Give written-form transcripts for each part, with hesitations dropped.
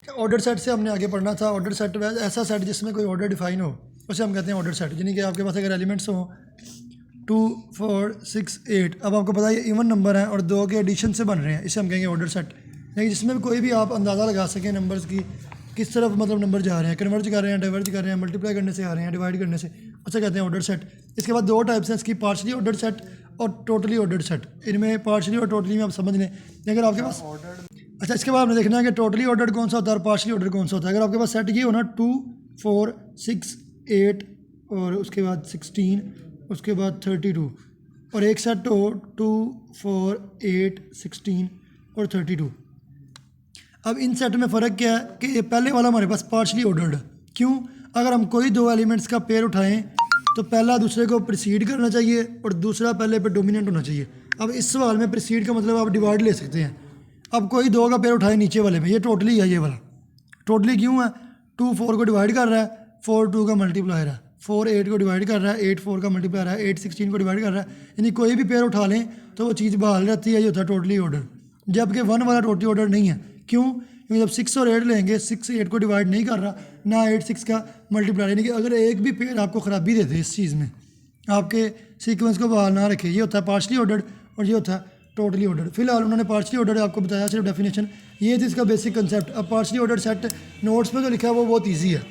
Order set से हमने आगे पढ़ना था। ऑर्डर सेट ऐसा सेट जिसमें कोई ऑर्डर डिफाइन हो उसे हम कहते हैं ऑर्डर सेट। यानी कि आपके पास अगर एलिमेंट्स हो 2, 4, 6, 8, अब आपको पता है ये इवन नंबर हैं और दो के एडिशन से बन रहे हैं, इसे हम कहेंगे ऑर्डर सेट। यानी जिसमें भी कोई भी आप अंदाज़ा लगा सकें नंबर्स की किस तरफ मतलब नंबर जा रहे हैं, कन्वर्ज कर रहे हैं, डाइवर्ज कर रहे हैं, मल्टीप्लाई करने से आ रहे हैं, डिवाइड करने से, उसे कहते हैं ऑर्डर सेट। इसके बाद दो टाइप्स हैं इसकी, पार्शली ऑर्डर सेट और टोटली ऑर्डर सेट। इनमें पार्शली और टोटली में आप समझ लें। अगर आपके पास अच्छा, इसके बाद आपने देखना है कि टोटली ऑर्डर कौन सा होता है और पार्शली ऑर्डर कौन सा होता है। अगर आपके पास सेट ये हो ना 2, 4, 6, 8 और उसके बाद 16, उसके बाद 32 और एक सेट हो 2, 4, 8, 16 और 32। अब इन सेट में फ़र्क क्या है कि ये पहले वाला हमारे पास पार्शली ऑर्डर्ड है। क्यों? अगर हम कोई दो एलिमेंट्स का पेयर उठाएं तो पहला दूसरे को प्रिसीड करना चाहिए और दूसरा पहले पे डोमिनेंट होना चाहिए। अब इस सवाल में प्रिसीड का मतलब आप डिवाइड ले सकते हैं। अब कोई दो का पेयर उठाए नीचे वाले में, ये टोटली है, ये वाला टोटली क्यों है? 2 4 को डिवाइड कर रहा है, 4 2 का मल्टीप्लायर है, 4 8 को डिवाइड कर रहा है, 8 4 का मल्टीप्लायर है, 8 16 को डिवाइड कर रहा है। यानी कोई भी पेयर उठा लें तो वो चीज़ बहाल रहती है, ये होता है टोटली ऑर्डर। जबकि 1 वाला टोटली ऑर्डर नहीं है। क्यों? क्योंकि जब 6 और 8 लेंगे, 6 8 को डिवाइड नहीं कर रहा, ना 8 6 का मल्टीप्लायर। यानी कि अगर एक भी पेयर आपको ख़राबी देते इस चीज़ में, आपके सीक्वेंस को बहाल ना रखे, ये होता है पार्शली ऑर्डर और ये होता है टोटली ऑर्डर। फिलहाल उन्होंने पार्शली ऑर्डर आपको बताया सिर्फ डेफिनेशन, ये थी इसका बेसिक कंसेप्ट। अब पार्शली ऑर्डर सेट नोट्स पे जो लिखा है वो बहुत ईजी है।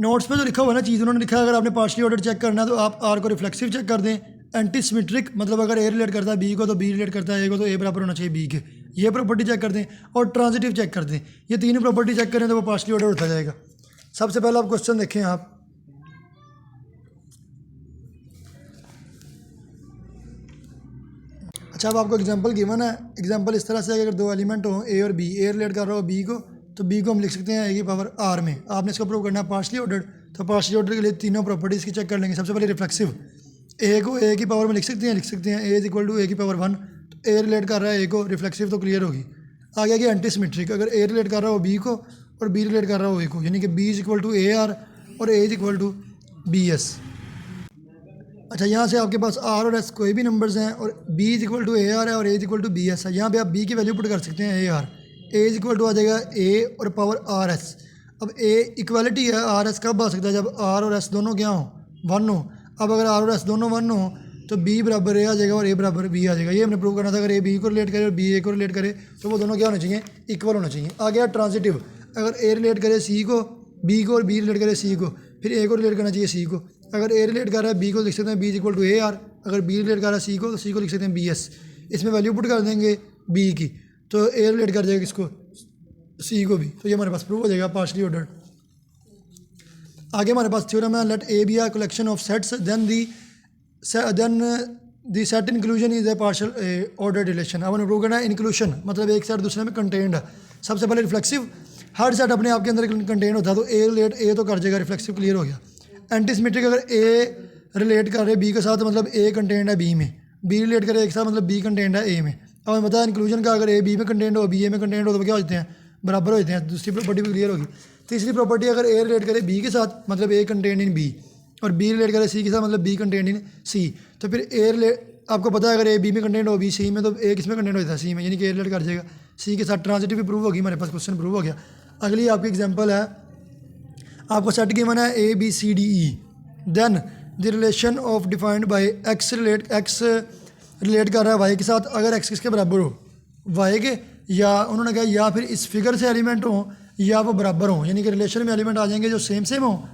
नोट्स पे जो लिखा हुआ है ना चीज़, उन्होंने लिखा है अगर आपने पार्शली ऑर्डर चेक करना है तो आप आर को रिफ्लेक्सिव चेक कर दें, एंटी सिमेट्रिक मतलब अगर ए रिलेट करता है बी को तो बी रिलेट करता है ए को, तो ए बराबर होना चाहिए बी के, ये प्रॉपर्टी चेक कर दें, और ट्रांजिटिव चेक कर दें। ये तीनों प्रॉपर्टी चेक करें तो वो पार्शली ऑर्डर उठा जाएगा। सबसे पहले आप क्वेश्चन देखें आप, अच्छा अब आपको एग्जांपल गिवन है। एग्जांपल इस तरह से है कि अगर दो एलिमेंट हो ए और बी, ए रिलेट कर रहा हो बी को, तो बी को हम लिख सकते हैं ए की पावर आर में। आपने इसको प्रूव करना है पार्शली ऑर्डर, तो पार्शली ऑर्डर के लिए तीनों प्रॉपर्टीज़ की चेक कर लेंगे। सबसे पहले रिफ्लेक्सिव, ए को ए की पावर में लिख सकते हैं ए इज इक्वल टू ए की पावर 1, तो ए रिलेट कर रहा है ए को, रिफ्लेक्सिव तो क्लियर होगी। आगे कि एंटी सिमेट्रिक, अगर ए रिलेट कर रहा हो बी को और बी रिलेट कर रहा हो ए को, यानी कि b is equal to A r और a is equal to b s. अच्छा, यहाँ से आपके पास आर और एस कोई भी नंबर्स हैं और b is equal to A r है और a is equal to b s है। यहाँ पे आप बी की वैल्यू पुट कर सकते हैं a r, a is equal to आ जाएगा ए और पावर आर एस। अब ए इक्वलिटी है, आर एस कब आ सकता है? जब आर और एस दोनों क्या हो? 1 हो। अब अगर आर और एस दोनों 1 हो तो बी बराबर ए आ जाएगा और ए बराबर बी आ जाएगा। ये हमने प्रूव करना था। अगर ए बी को रिलेट करे और बी ए को रिलेट करे तो वो दोनों क्या होने चाहिए? इक्वल होना चाहिए। आ गया ट्रांजिटिव, अगर ए रिलेट करे सी को, बी को, और बी रिलेट करे सी को, फिर ए को रिलेट करना चाहिए सी को। अगर ए रिलेट कर रहा है बी को लिख सकते हैं B is equal to A R, अगर बी रिलेट कर रहा है सी को तो सी को लिख सकते हैं बी एस। इसमें वैल्यू पुट कर देंगे बी की तो ए रिलेट कर जाएगा किसको? सी को भी। तो ये हमारे पास प्रूव हो जाएगा पार्शली ऑर्डर। आगे हमारे पास थ्योरम है, let A be R collection of sets then the set inclusion is a partial order relation. अब हमें प्रूव करना है इंक्लूशन, मतलब एक सेट दूसरे में कंटेंड है। सबसे पहले रिफ्लेक्सिव, हर सेट अपने आप के अंदर कंटेंड होता है तो ए रिलेट ए तो कर जाएगा, रिफ्लेक्सिव क्लियर हो गया। एंटी सिमेट्रिक, अगर ए रिलेट कर रहे बी के साथ मतलब ए कंटेंट है बी में, बी रिलेट करे एक साथ मतलब बी कंटेंट है ए में। अब हमें पता है इंक्लूजन का, अगर ए बी में कंटेंट हो बी ए में कंटेंट हो तो क्या होते हैं? बराबर होते हैं। दूसरी प्रॉपर्टी भी क्लियर होगी। तीसरी प्रॉपर्टी, अगर ए रिलेट करे बी के साथ मतलब ए कंटेंट इन बी, और बी रिलेट करे सी के साथ मतलब बी कंटेंट इन सी, तो फिर ए रिलेट, आपको पता है अगर ए बी में कंटेंट हो बी सी में तो ए किस में कंटेंट होता है? सी में, यानी कि ए रिलेट कर जाएगा सी के साथ। ट्रांजिटिव भी प्रूव होगी, हमारे पास क्वेश्चन प्रूव हो गया। अगली आपकी एग्जांपल है, आपको सेट गिवन है A B C D E, then the relation of defined by X relate कर रहा है वाई के साथ, अगर एक्स किसके बराबर हो? वाई के, या उन्होंने कहा या फिर इस फिगर से एलिमेंट हो या वो बराबर हो, यानी कि रिलेशन में एलिमेंट आ जाएंगे जो सेम हो।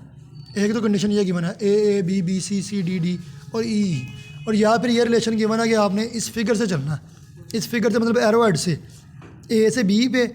एक तो कंडीशन ये गिवन है A B B C C D D और ई, और या फिर ये रिलेशन गिवन है कि आपने इस फिगर से चलना है। इस फिगर से मतलब एरो हेड से ए से बी पे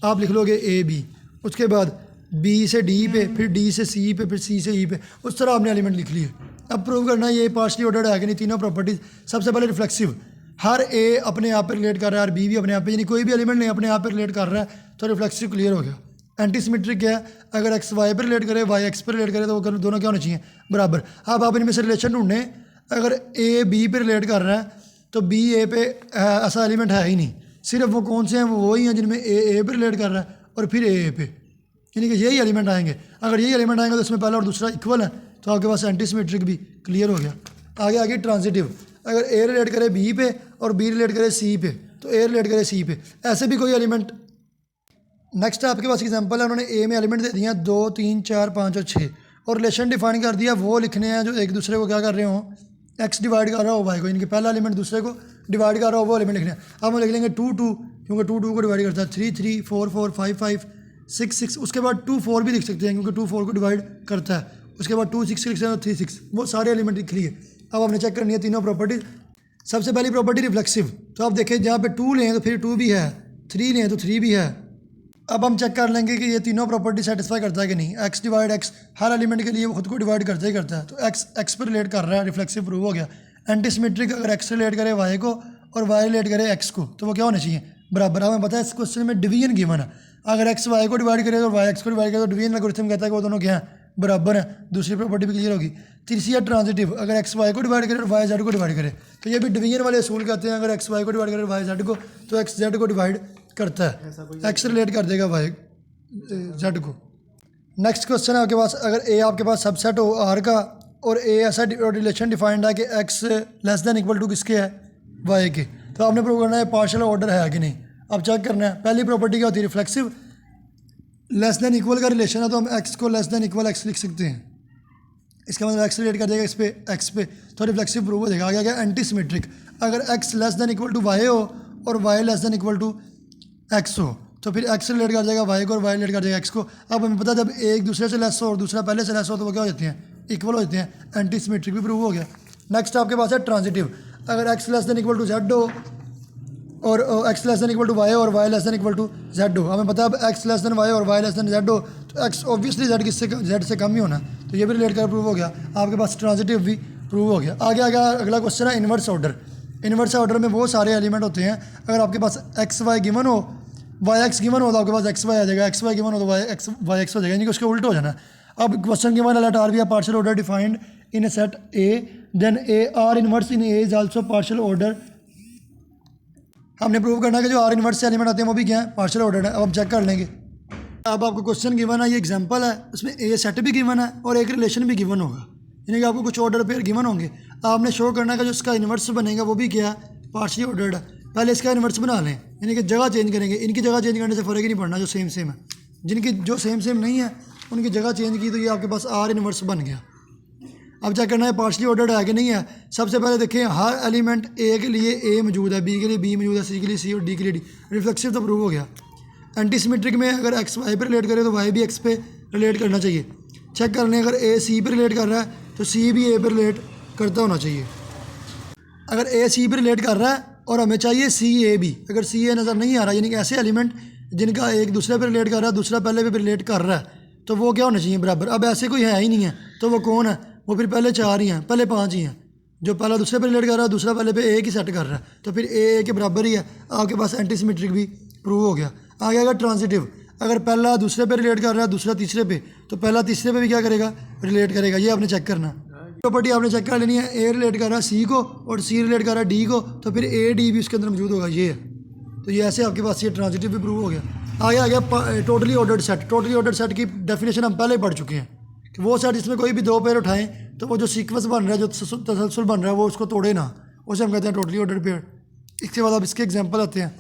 आप लिख लोगे ए बी, उसके बाद बी से डी पे, फिर डी से सी पे, फिर सी से ई पे, उस तरह आपने एलिमेंट लिख लिए। अब प्रूव करना है ये पार्शली ऑर्डर्ड है कि नहीं, तीनों प्रॉपर्टीज। सबसे पहले रिफ्लेक्सिव, हर ए अपने आप पे रिलेट कर रहा है और बी भी अपने आप पे, यानी कोई भी एलिमेंट नहीं अपने आप पे रिलेट कर रहा है तो रिफ्लेक्सिव क्लियर हो गया। एंटी सिमेट्रिक क्या है? अगर एक्स वाई पर रिलेट करे, वाई एक्स पर रिलेट करे तो वो दोनों क्या होने चाहिए? बराबर। अब आप इनमें से रिलेशन ढूंढें, अगर ए बी पे रिलेट कर रहा है तो बी ए पे ऐसा एलिमेंट है ही नहीं, सिर्फ वो कौन से हैं? वो वही हैं जिनमें ए पे रिलेट कर रहा है और फिर ए पे, यानी कि यही एलिमेंट आएंगे। अगर यही एलिमेंट आएंगे तो इसमें पहला और दूसरा इक्वल है, तो आपके पास एंटी सिमेट्रिक भी क्लियर हो गया। आगे ट्रांजिटिव, अगर ए रिलेट करे बी पे और बी रिलेट करे सी पे तो ए रिलेट करे सी पे। ऐसे भी कोई एलिमेंट नेक्स्ट आपके पास एग्जांपल है, उन्होंने ए में एलिमेंट दे दिए हैं 2 3 4 5 और 6 और रिलेशन डिफाइन कर दिया वो लिखने हैं जो एक दूसरे को क्या कर रहे हो, एक्स डिवाइड कर रहा हो वाई को, इनके पहला एलिमेंट दूसरे को डिवाइड कर रहा हो वो एलिमेंट लिखने हैं। अब हम लिख लेंगे 2 2 क्योंकि 2 2 को डिवाइड करता है, 3 3 4 4 5 5 6 6, उसके बाद 2 4 भी लिख सकते हैं क्योंकि 2 4 को डिवाइड करता है, उसके बाद 2 6 लिख सकते हैं और 3 6, वो सारे एलिमेंट लिख लिए। अब हमने चेक करनी है तीनों प्रॉपर्टी। सबसे पहली प्रॉपर्टी रिफ्लेक्सिव, तो आप देखें जहाँ पे 2 लें तो फिर 2 भी है, 3 लें तो 3 भी है। अब हम चेक कर लेंगे कि ये तीनों प्रॉपर्टी सेटिस्फाई करता है कि नहीं। एक्स डिवाइड एक्स हर एलिमेंट के लिए वो खुद को डिवाइड करता ही करता है, तो एक्स एक्स पर रिलेट कर रहा है, रिफ्लेक्सिव प्रूव हो गया। एंटी सिमेट्रिक, अगर एक्स रिलेट करे वाई को और वाई रिलेट करे एक्स को तो वो क्या होना चाहिए, बराबर। हमें पता है इस क्वेश्चन में डिवीजन गिवन है, अगर एक्स वाई को डिवाइड करे और वाई एक्स को डिवाइड करे तो डिवीजन एल्गोरिथम कहता है कि वो दोनों क्या है, बराबर है। दूसरी प्रॉपर्टी भी क्लियर होगी। तीसरी है ट्रांजिटिव, अगर एक्स वाई को डिवाइड करे और वाई जेड को डिवाइड करे तो ये भी डिवीजन वाले असूल कहते हैं, अगर एक्स वाई को डिवाइड करे वाई जेड को तो एक्स जेड को डिवाइड करता है, एक्स रिलेट कर देगा वाई जेड को। नेक्स्ट क्वेश्चन है आपके पास, अगर ए आपके पास सबसेट हो आर का और ए ऐसा रिलेशन डिफाइंड है कि X less than equal to किसके है, वाई के, तो आपने प्रूव करना है पार्शियल ऑर्डर है कि नहीं। अब चेक करना है, पहली प्रॉपर्टी क्या होती है, रिफ्लेक्सिव। लेस देन इक्वल का रिलेशन है तो हम एक्स को लेस देन इक्वल एक्स लिख सकते हैं, इसका मतलब एक्स रिलेट कर देगा इस पे एक्स पे, तो रिफ्लेक्सिव प्रूव हो जाएगा। आगे गया एंटी सिमेट्रिक, अगर X less than equal to Y हो और Y less than equal to X हो तो फिर एक्स रिलेट कर जाएगा वाई को और वाई रिलेट कर जाएगा एक्स को। अब हमें पता है जब एक दूसरे से लेस हो और दूसरा पहले से लेस हो तो वो क्या हो जाते हैं, इक्वल हो जाते हैं, एंटी सिमेट्रिक भी प्रूव हो गया। नेक्स्ट आपके पास है ट्रांजिटिव, अगर X less than equal to Z हो और x less than equal to Y और Y less than equal to Z हो, हमें पता है अब एक्स लेस देन वाई और वाई लेस देन जेड हो तो एक्स ऑब्वियसली जेड किससे जेड से कम ही होना, तो ये भी रिलेट कर प्रूव हो गया। आपके पास ट्रांजिटिव भी प्रूव हो गया। आगे आगे अगला क्वेश्चन है इन्वर्स ऑर्डर। इन्वर्स ऑर्डर में वो सारे एलिमेंट होते हैं, अगर आपके पास एक्स वाई गिवन हो, वाई एक्स गिवन हो तो आपके पास एक्स वाई आ जाएगा, एक्स वाई गिवन हो तो वाई एक्स हो जाएगा, यानी कि उसके उल्ट हो जाना। अब क्वेश्चन गिवन है let R be a partial order defined in a set A, then A R inverse in A is also partial order. हमने प्रूव करना है कि जो आर इनवर्स से एलिमेंट आते हैं वो भी क्या है, पार्शियल ऑर्डर है। अब हम चेक कर लेंगे। अब आपको क्वेश्चन गिवन है, ये एग्जांपल है, उसमें ए सेट भी गिवन है और एक रिलेशन भी गिवन होगा, यानी कि आपको कुछ ऑर्डर पेयर गिवन होंगे। आपने शो करना है कि जो इसका इन्वर्स बनेगा वो भी क्या है, पार्शियल ऑर्डर्ड है। पहले इसका इन्वर्स बना लें, यानी कि जगह चेंज करेंगे, इनकी जगह चेंज करने से फ़र्क ही नहीं पड़ना, जो सेम सेम है। जिनकी जो सेम सेम नहीं है उनकी जगह चेंज की तो ये आपके पास आर इन्वर्स बन गया। अब चेक करना है पार्शियली ऑर्डर्ड है कि नहीं है। सबसे पहले देखें हर एलिमेंट ए के लिए ए मौजूद है, बी के लिए बी मौजूद है, सी के लिए सी और डी के लिए डी। रिफ्लेक्सिव तो प्रूव हो गया। एंटी सिमेट्रिक में अगर एक्स वाई पर रिलेट करे तो वाई भी एक्स पे रिलेट करना चाहिए। चेक कर लें, अगर ए सी पर रिलेट कर रहा है तो सी भी ए पर रिलेट करता होना चाहिए। अगर ए सी पर रिलेट कर रहा है और हमें चाहिए सी ए भी, अगर सी ए नज़र नहीं आ रहा, यानी कि ऐसे एलिमेंट जिनका एक दूसरे पर रिलेट कर रहा है दूसरा पहले पे रिलेट कर रहा है तो वो क्या होना चाहिए, बराबर। अब ऐसे कोई है ही नहीं है तो वो कौन है, वो फिर पहले 4 ही हैं, पहले 5 ही हैं। जो पहला दूसरे पर रिलेट कर रहा है दूसरा पहले पे ए की सेट कर रहा है तो फिर ए के बराबर ही है। आपके पास एंटी सिमेट्रिक भी प्रूव हो गया। आगे अगर ट्रांजिटिव, अगर पहला दूसरे पे रिलेट कर रहा है दूसरा तीसरे पे तो पहला तीसरे पे भी क्या करेगा, रिलेट करेगा। ये आपने चेक करना। प्रॉपर्टी आपने चेक कर लेनी है, ए रिलेट कर रहा है सी को और सी रिलेट कर रहा है डी को तो फिर ए डी भी उसके अंदर मौजूद होगा, ये है। तो ये ऐसे आपके पास ये ट्रांजिटिव भी प्रूव हो गया। आगे आ गया totally ordered set. Totally ordered set की डेफिनेशन हम पहले ही पढ़ चुके हैं कि वो सेट जिसमें कोई भी 2 पेयर उठाएं तो वो जो सीक्वेंस बन रहा है, जो तसलसल बन रहा है वो उसको तोड़े ना, उसे हम कहते हैं टोटली ऑर्डर्ड पेयर। इसके बाद अब इसके एग्जांपल आते हैं।